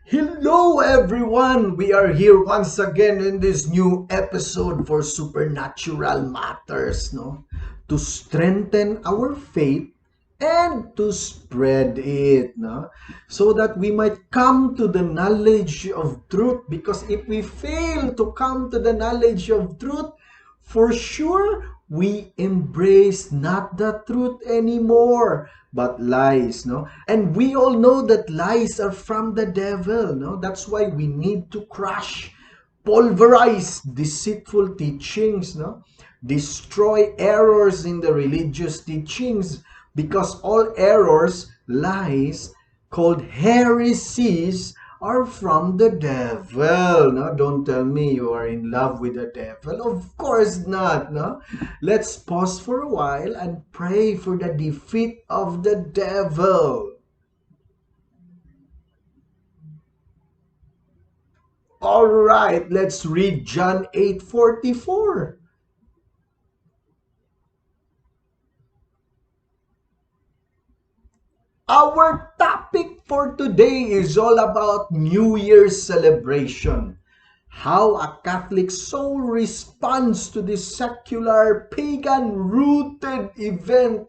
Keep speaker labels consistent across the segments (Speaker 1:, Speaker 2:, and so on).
Speaker 1: Hello everyone! We are here once again in this new episode for supernatural matters, no? To strengthen our faith and to spread it, no? So that we might come to the knowledge of truth, because if we fail to come to the knowledge of truth, for sure, we embrace not the truth anymore, but lies, no? And we all know that lies are from the devil, no? That's why we need to crush, pulverize deceitful teachings, no? Destroy errors in the religious teachings, because all errors, lies, called heresies, are from the devil. No, don't tell me you are in love with the devil. Of course not. No, let's pause for a while and pray for the defeat of the devil. All right, let's read John 8:44. Our topic for today is all about New Year's celebration. How a Catholic soul responds to this secular, pagan-rooted event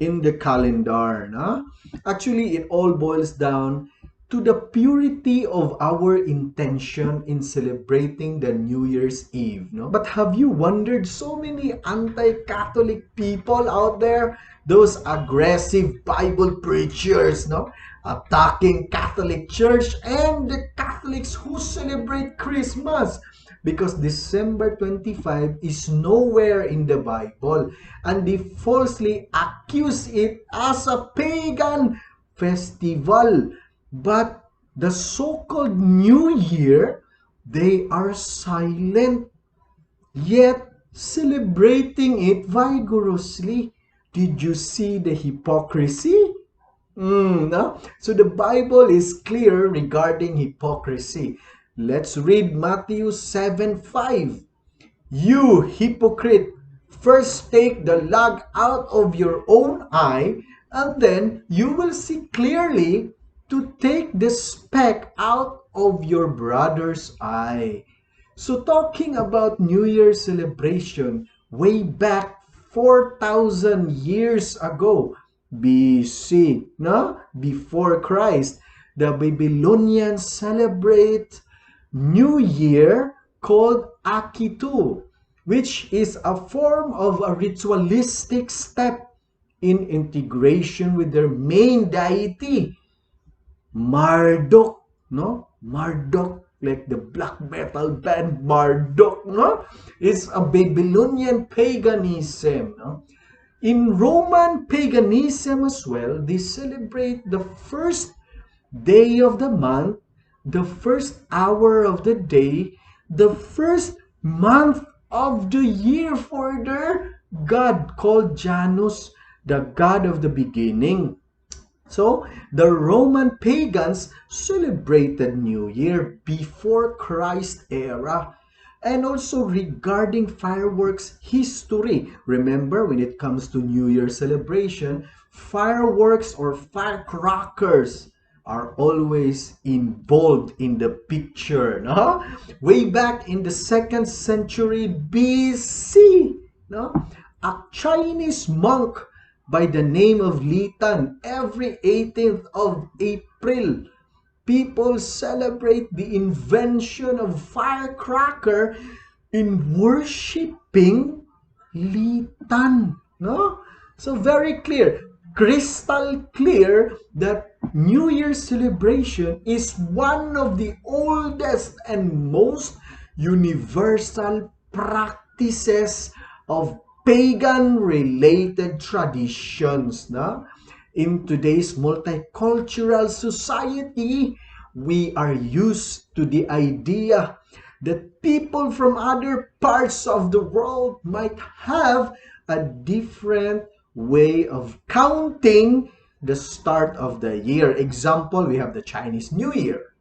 Speaker 1: in the calendar. No? Actually, it all boils down to the purity of our intention in celebrating the New Year's Eve. No? But have you wondered, so many anti-Catholic people out there, those aggressive Bible preachers, no? Attacking Catholic Church and the Catholics who celebrate Christmas, because December 25 is nowhere in the Bible, and they falsely accuse it as a pagan festival. But the so-called New Year, they are silent, yet celebrating it vigorously. Did you see the hypocrisy? No? So the Bible is clear regarding hypocrisy. Let's read Matthew 7:5. You hypocrite, first take the log out of your own eye, and then you will see clearly to take the speck out of your brother's eye. So talking about New Year celebration way back 4,000 years ago, BC, no? Before Christ, the Babylonians celebrate New Year called Akitu, which is a form of a ritualistic step in integration with their main deity, Marduk, no? Marduk, like the black metal band Marduk, no? Is a Babylonian paganism, no? In Roman paganism as well, they celebrate the first day of the month, the first hour of the day, the first month of the year for their god called Janus, the god of the beginning. So, the Roman pagans celebrated New Year before Christ era. And also regarding fireworks history, remember when it comes to New Year celebration, fireworks or firecrackers are always involved in the picture. No? Way back in the 2nd century BC, no? A Chinese monk by the name of Li Tan, every 18th of April, people celebrate the invention of firecracker in worshiping Li Tan. No? So very clear, crystal clear that New Year celebration is one of the oldest and most universal practices of pagan-related traditions. No? In today's multicultural society, we are used to the idea that people from other parts of the world might have a different way of counting the start of the year. Example, we have the Chinese New Year.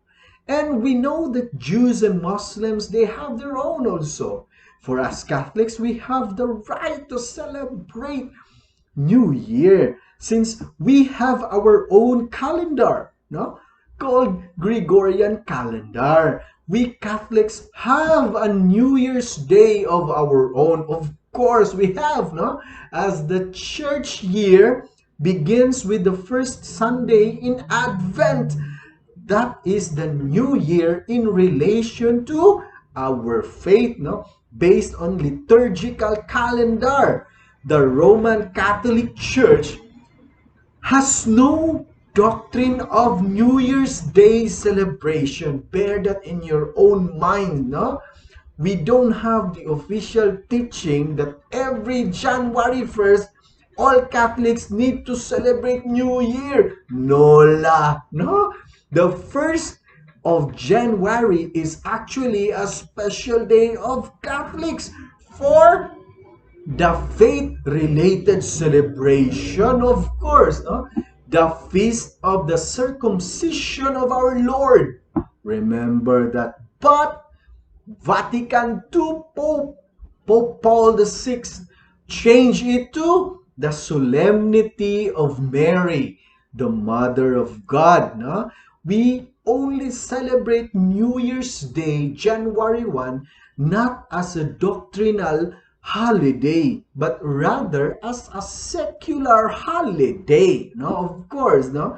Speaker 1: And we know that Jews and Muslims, they have their own also. For us Catholics, we have the right to celebrate New Year since we have our own calendar, no? called Gregorian calendar. We Catholics have a New Year's Day of our own. Of course, we have, no? As the church year begins with the first Sunday in Advent. That is the new year in relation to our faith, no? Based on liturgical calendar. The Roman Catholic Church has no doctrine of New Year's Day celebration. Bear that in your own mind, no? We don't have the official teaching that every January 1st, all Catholics need to celebrate New Year. Nola, no? The 1st of January is actually a special day of Catholics for the faith-related celebration, of course, no? The feast of the circumcision of our Lord. Remember that. But Vatican II Pope Paul VI changed it to the solemnity of Mary, the Mother of God. No? We only celebrate New Year's Day, January 1, not as a doctrinal holiday, but rather as a secular holiday. No, of course, no?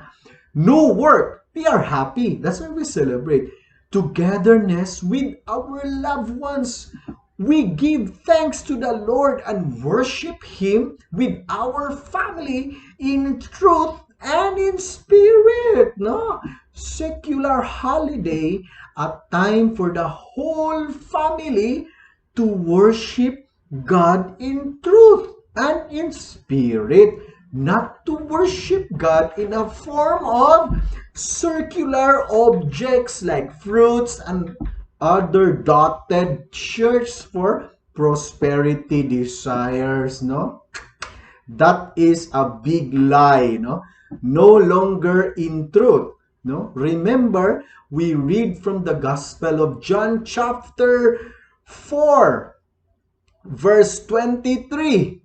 Speaker 1: No work. We are happy. That's why we celebrate togetherness with our loved ones. We give thanks to the Lord and worship Him with our family in truth and in spirit. No? Secular holiday, a time for the whole family to worship God in truth and in spirit, not to worship God in a form of circular objects like fruits and other dotted shirts for prosperity desires, no? That is a big lie, no? No longer in truth, no? Remember, we read from the Gospel of John chapter 4, verse 23.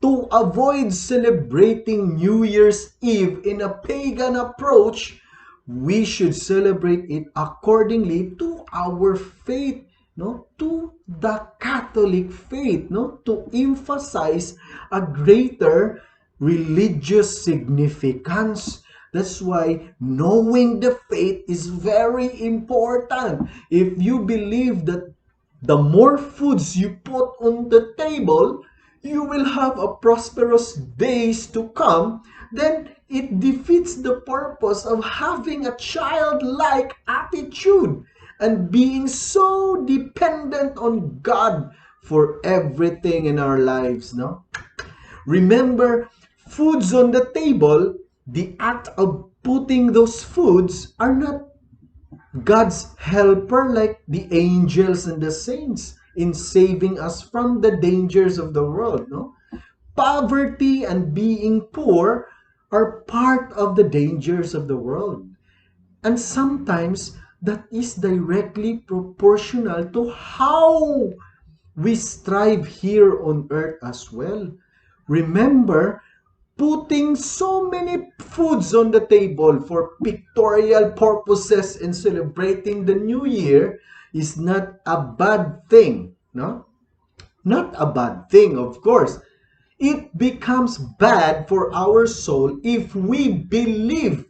Speaker 1: To avoid celebrating New Year's Eve in a pagan approach, we should celebrate it accordingly to our faith, no? To the Catholic faith, no? To emphasize a greater religious significance. That's why knowing the faith is very important. If you believe that the more foods you put on the table, you will have a prosperous days to come, then it defeats the purpose of having a childlike attitude and being so dependent on God for everything in our lives, no? Remember, foods on the table, the act of putting those foods are not God's helper like the angels and the saints in saving us from the dangers of the world, no? Poverty and being poor are part of the dangers of the world. And sometimes that is directly proportional to how we strive here on earth as well. Remember, putting so many foods on the table for pictorial purposes and celebrating the new year is not a bad thing, no? Not a bad thing, of course. It becomes bad for our soul if we believe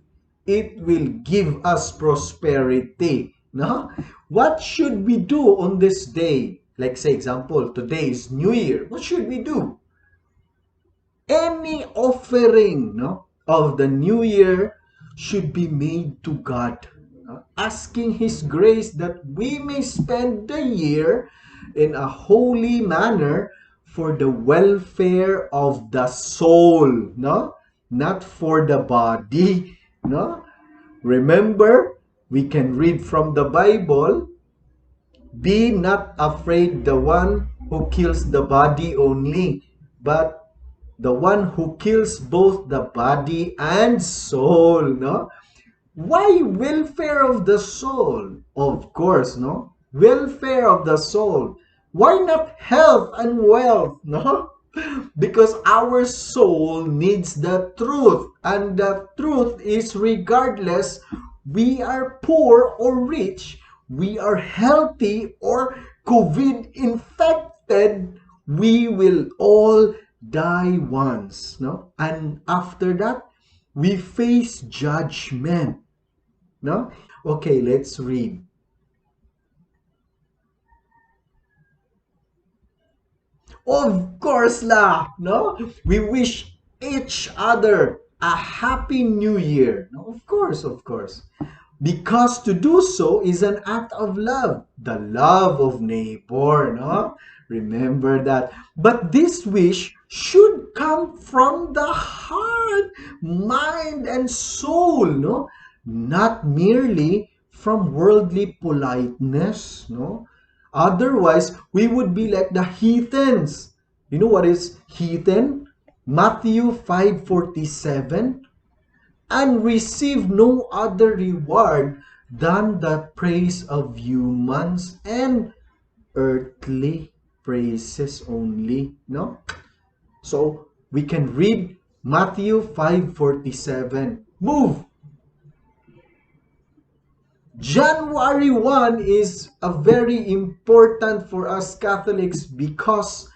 Speaker 1: it will give us prosperity, no? What should we do on this day? Like, say, example, today is New Year. What should we do? Any offering, no, of the new year should be made to God, asking His grace that we may spend the year in a holy manner for the welfare of the soul, no? Not for the body, no? Remember, we can read from the Bible, be not afraid the one who kills the body only, but the one who kills both the body and soul, no? Why welfare of the soul? Of course, no? Welfare of the soul. Why not health and wealth, no? Because our soul needs the truth, and the truth is, regardless we are poor or rich, we are healthy or COVID infected, we will all die once, no? And after that, we face judgment, no? Okay, let's read. Of course lah, no? We wish each other a happy new year. No, of course, of course. Because to do so is an act of love, the love of neighbor, no? Remember that. But this wish should come from the heart, mind, and soul, no? Not merely from worldly politeness, no? Otherwise, we would be like the heathens. You know what is heathen? Matthew 5:47, and receive no other reward than the praise of humans and earthly praises only, no? So we can read Matthew 5:47. Move. January 1 is a very important for us Catholics because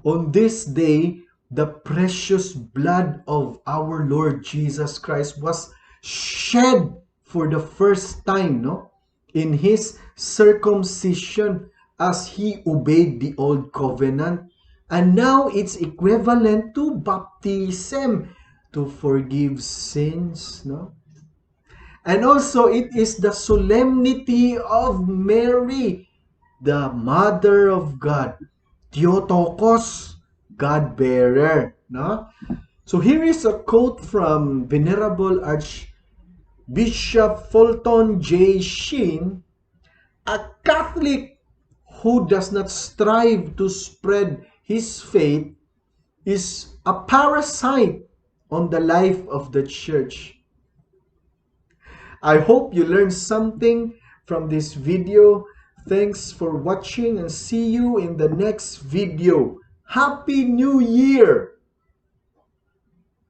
Speaker 1: on this day, the precious blood of our Lord Jesus Christ was shed for the first time, no? In his circumcision, as he obeyed the old covenant. And now it's equivalent to baptism to forgive sins, no? And also, it is the solemnity of Mary, the Mother of God, Theotokos, God-bearer. No? So here is a quote from Venerable Archbishop Fulton J. Sheen: "A Catholic who does not strive to spread his faith is a parasite on the life of the Church." I hope you learned something from this video. Thanks for watching and see you in the next video. Happy New Year!